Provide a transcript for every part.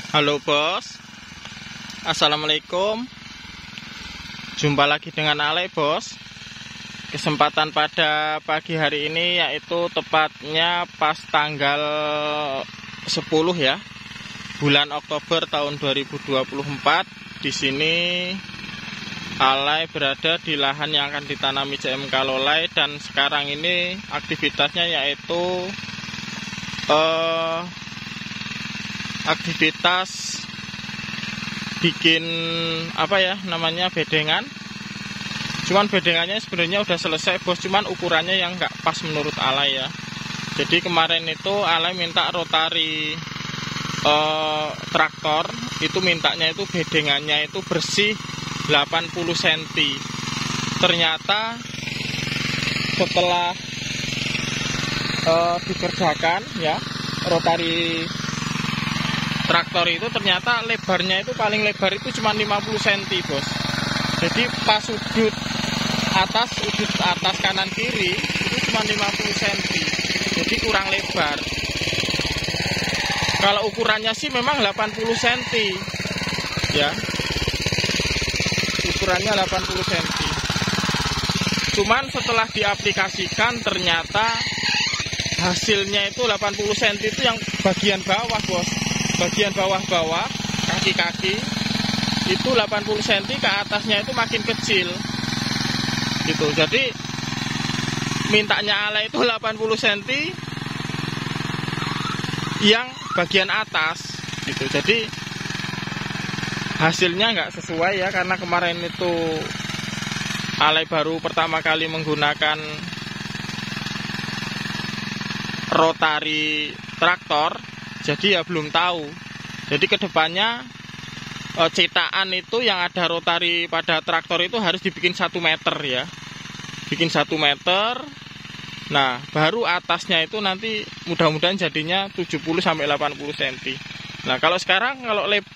Halo bos, assalamualaikum. Jumpa lagi dengan Ale bos. Kesempatan pada pagi hari ini yaitu tepatnya pas tanggal 10 ya, bulan Oktober tahun 2024. Di sini Ale berada di lahan yang akan ditanami JMK Lolai, dan sekarang ini aktivitasnya yaitu aktivitas bikin bedengan. Cuman bedengannya sebenarnya udah selesai bos, cuman ukurannya yang nggak pas menurut Alay ya. Jadi kemarin itu Alay minta rotari traktor, itu mintanya itu bedengannya itu bersih 80 cm. Ternyata setelah dikerjakan ya, rotari traktor itu ternyata lebarnya itu paling lebar itu cuma 50 cm bos. Jadi pas sudut atas kanan kiri itu cuma 50 cm, jadi kurang lebar. Kalau ukurannya sih memang 80 cm ya, ukurannya 80 cm. Cuman setelah diaplikasikan ternyata hasilnya itu 80 cm itu yang bagian bawah bos. Bagian bawah-bawah, kaki-kaki itu 80 cm, ke atasnya itu makin kecil gitu. Jadi mintanya Alay itu 80 cm yang bagian atas gitu. Jadi hasilnya nggak sesuai ya, karena kemarin itu Alay baru pertama kali menggunakan rotari traktor, jadi ya belum tahu. Jadi kedepannya cetakan itu yang ada rotari pada traktor itu harus dibikin 1 meter ya, bikin 1 meter. Nah baru atasnya itu nanti mudah-mudahan jadinya 70-80 cm. Nah kalau sekarang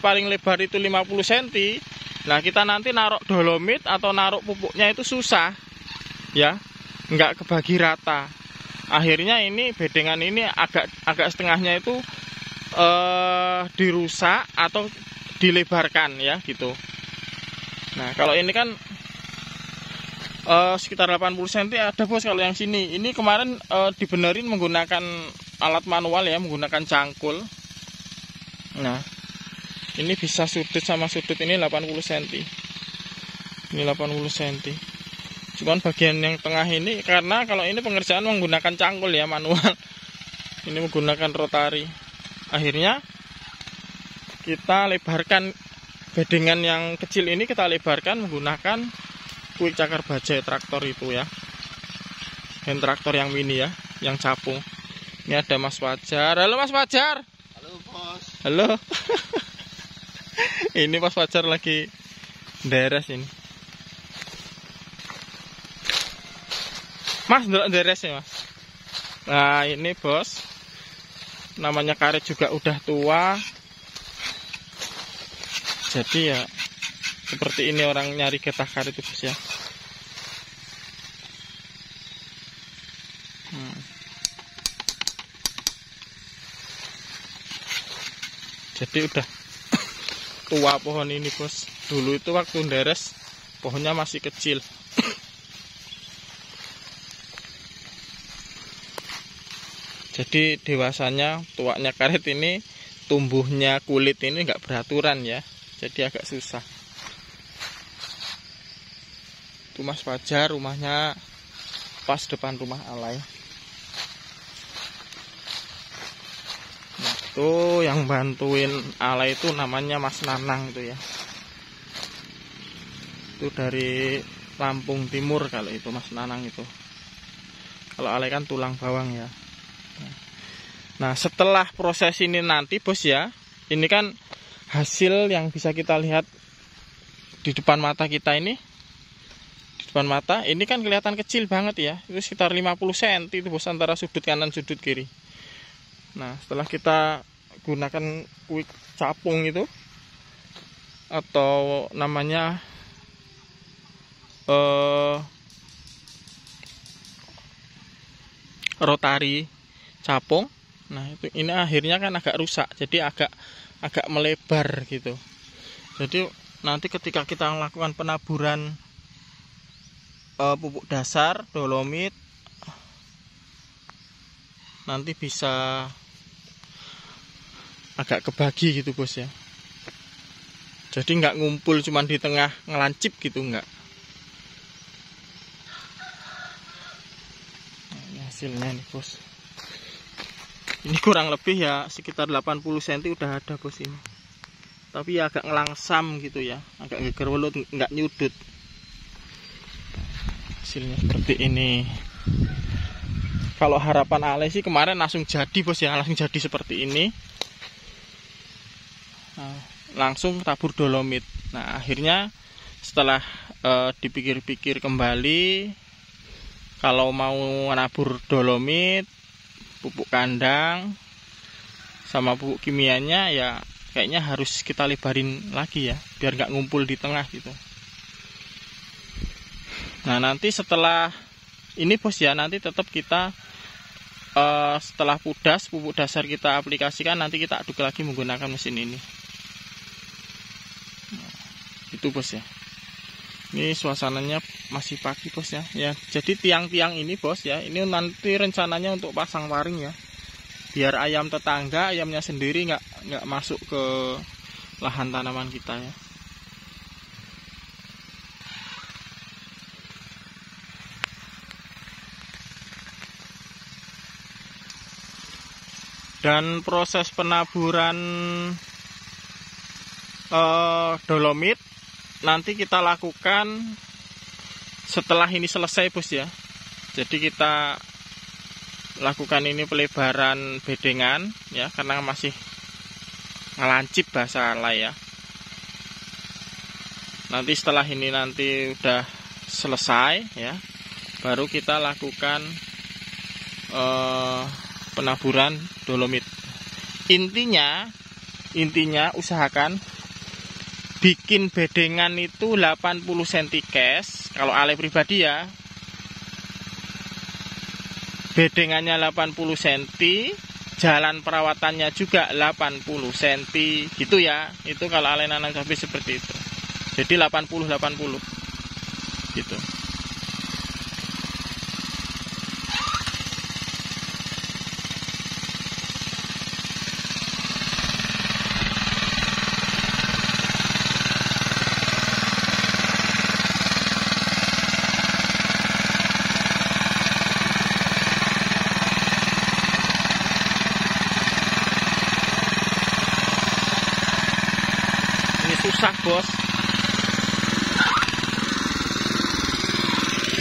paling lebar itu 50 cm, nah kita nanti naruh dolomit atau naruh pupuknya itu susah ya, nggak kebagi rata. Akhirnya ini bedengan ini agak setengahnya itu dirusak atau dilebarkan ya gitu. Nah kalau ini kan sekitar 80 cm ada bos. Kalau yang sini ini kemarin dibenerin menggunakan alat manual ya, menggunakan cangkul. Nah ini bisa sudut sama sudut ini 80 cm, ini 80 cm. Cuman bagian yang tengah ini, karena kalau ini pengerjaan menggunakan cangkul ya, manual. Ini menggunakan rotari. Akhirnya kita lebarkan bedengan yang kecil ini, kita lebarkan menggunakan kuik cakar bajai traktor itu ya, dan traktor yang mini ya, yang capung. Ini ada Mas Fajar. Halo Mas Fajar. Halo bos. Halo. Ini Mas Fajar lagi deres ini. Mas, deres ya Mas. Nah ini bos, namanya karet juga udah tua. Jadi ya seperti ini orang nyari getah karet itu bos ya. Jadi udah tua pohon ini bos. Dulu itu waktu deres pohonnya masih kecil. Jadi dewasanya, tuanya karet ini, tumbuhnya kulit ini nggak beraturan ya, jadi agak susah. Itu Mas Fajar, rumahnya pas depan rumah Alay. Nah itu yang bantuin Alay itu namanya Mas Nanang itu ya. Itu dari Lampung Timur kalau itu Mas Nanang itu. Kalau Alay kan tulang bawang ya. Nah setelah proses ini nanti bos ya, ini kan hasil yang bisa kita lihat di depan mata kita ini. Di depan mata ini kan kelihatan kecil banget ya, itu sekitar 50 cm itu bos, antara sudut kanan sudut kiri. Nah setelah kita gunakan kuik capung itu, atau namanya rotari capung. Nah itu, ini akhirnya kan agak rusak, jadi agak melebar gitu. Jadi nanti ketika kita melakukan penaburan pupuk dasar dolomit, nanti bisa agak kebagi gitu bos ya. Jadi nggak ngumpul cuman di tengah ngelancip gitu, nggak. Nah, ini hasilnya nih bos. Ini kurang lebih ya sekitar 80 cm udah ada bos ini. Tapi ya agak ngelangsam gitu ya, agak geger welut, nggak nyudut. Hasilnya seperti ini. Kalau harapan Ale sih kemarin langsung jadi bos ya, langsung jadi seperti ini. Nah, langsung tabur dolomit. Nah akhirnya setelah dipikir-pikir kembali, kalau mau nabur dolomit, pupuk kandang sama pupuk kimianya ya kayaknya harus kita lebarin lagi ya, biar nggak ngumpul di tengah gitu. Nah nanti setelah ini bos ya, nanti tetap kita setelah pudas, pupuk dasar kita aplikasikan, nanti kita aduk lagi menggunakan mesin ini. Nah, itu bos ya. Ini suasananya masih pagi bos ya. Ya, jadi tiang-tiang ini bos ya, ini nanti rencananya untuk pasang waring ya. Biar ayam tetangga, ayamnya sendiri nggak masuk ke lahan tanaman kita ya. Dan proses penaburan dolomit nanti kita lakukan setelah ini selesai bos ya. Jadi kita lakukan ini pelebaran bedengan ya, karena masih ngelancip bahasa alay ya. Nanti setelah ini nanti udah selesai ya, baru kita lakukan penaburan dolomit. Intinya usahakan bikin bedengan itu 80 cm kes. Kalau Ale pribadi ya, bedengannya 80 cm, jalan perawatannya juga 80 cm gitu ya. Itu kalau Ale nanam cabai seperti itu. Jadi 80 gitu. Susah bos,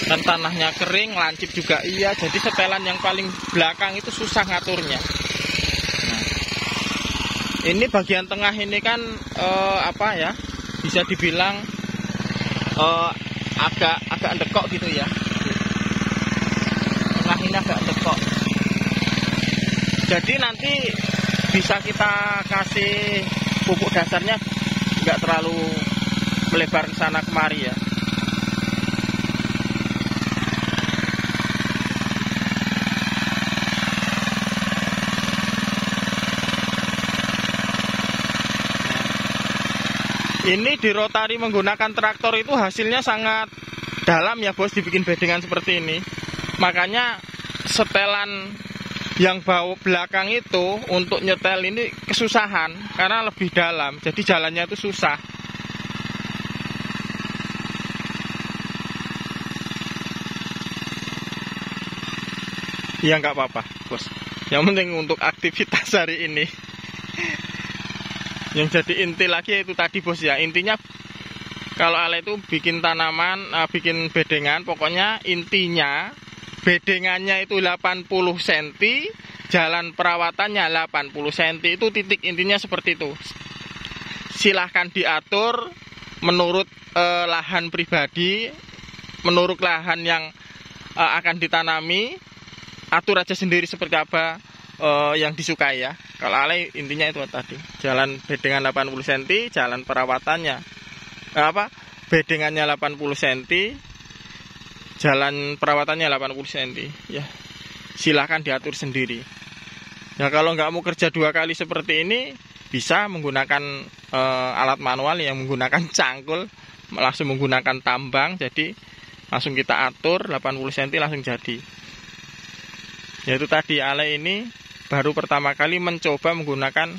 dan tanahnya kering, lancip juga iya. Jadi setelan yang paling belakang itu susah ngaturnya. Nah, ini bagian tengah ini kan apa ya, bisa dibilang agak ndekok gitu ya. Tengah ini agak ndekok. Jadi nanti bisa kita kasih pupuk dasarnya nggak terlalu melebar ke sana kemari ya. Ini dirotari menggunakan traktor itu hasilnya sangat dalam ya bos, dibikin bedengan seperti ini. Makanya setelan yang bawah belakang itu untuk nyetel ini kesusahan karena lebih dalam, jadi jalannya itu susah. Ya nggak apa-apa bos, yang penting untuk aktivitas hari ini. Yang jadi inti lagi itu tadi bos ya, intinya kalau Ale itu bikin tanaman, bikin bedengan, pokoknya intinya bedengannya itu 80 cm, jalan perawatannya 80 cm, itu titik intinya seperti itu. Silahkan diatur menurut lahan pribadi, menurut lahan yang akan ditanami, atur aja sendiri seperti apa yang disukai ya. Kalau Ale intinya itu tadi, jalan bedengan 80 cm, jalan perawatannya bedengannya 80 cm, jalan perawatannya 80 cm ya, silahkan diatur sendiri. Nah kalau nggak mau kerja 2 kali seperti ini, bisa menggunakan alat manual yang menggunakan cangkul, langsung menggunakan tambang, jadi langsung kita atur 80 cm langsung jadi. Yaitu tadi Ale ini baru pertama kali mencoba menggunakan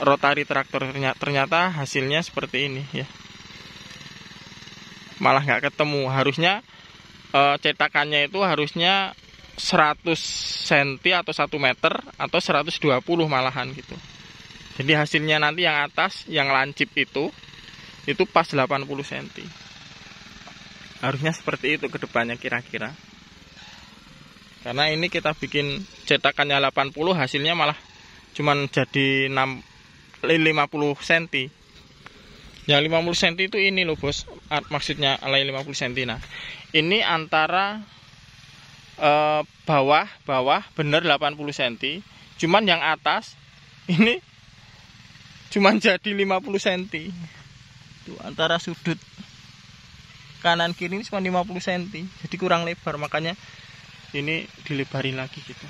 rotary traktor, ternyata hasilnya seperti ini ya. Malah nggak ketemu, harusnya cetakannya itu harusnya 100 cm atau 1 meter atau 120 malahan gitu. Jadi hasilnya nanti yang atas yang lancip itu pas 80 cm. Harusnya seperti itu ke depannya kira-kira. Karena ini kita bikin cetakannya 80, hasilnya malah cuman jadi 50 cm. Yang 50 cm itu ini loh bos, maksudnya alay 50 cm. Nah, ini antara bawah bener 80 cm, cuman yang atas ini cuman jadi 50 cm. Tuh, antara sudut kanan kiri ini cuma 50 cm, jadi kurang lebar, makanya ini dilebarin lagi gitu.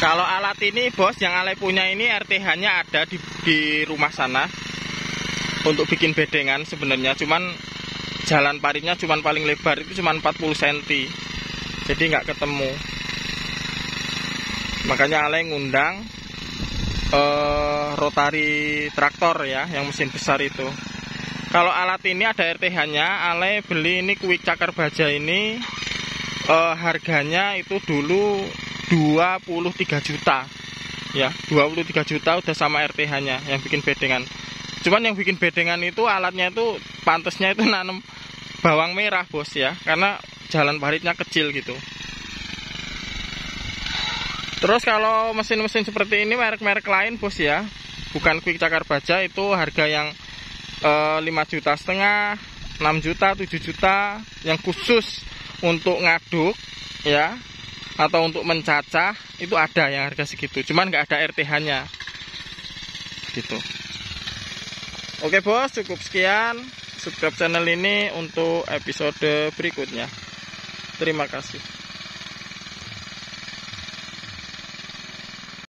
Kalau alat ini bos, yang Ale punya ini RTH-nya ada di rumah sana untuk bikin bedengan sebenarnya, cuman jalan paritnya cuman paling lebar itu cuman 40 cm, jadi nggak ketemu. Makanya Ale ngundang rotary traktor ya, yang mesin besar itu. Kalau alat ini ada RTH-nya, Ale beli ini Quick Cakar Baja ini harganya itu dulu 23 juta ya, 23 juta udah sama RTH-nya yang bikin bedengan. Cuman yang bikin bedengan itu alatnya itu pantesnya itu nanam bawang merah bos ya, karena jalan paritnya kecil gitu. Terus kalau mesin-mesin seperti ini merek-merek lain bos ya, bukan Quick Cakar Baja, itu harga yang 5,5 juta, 6 juta, 7 juta, yang khusus untuk ngaduk ya, atau untuk mencacah itu ada yang harga segitu, cuman nggak ada RTH-nya gitu. Oke bos, cukup sekian. Subscribe channel ini untuk episode berikutnya. Terima kasih.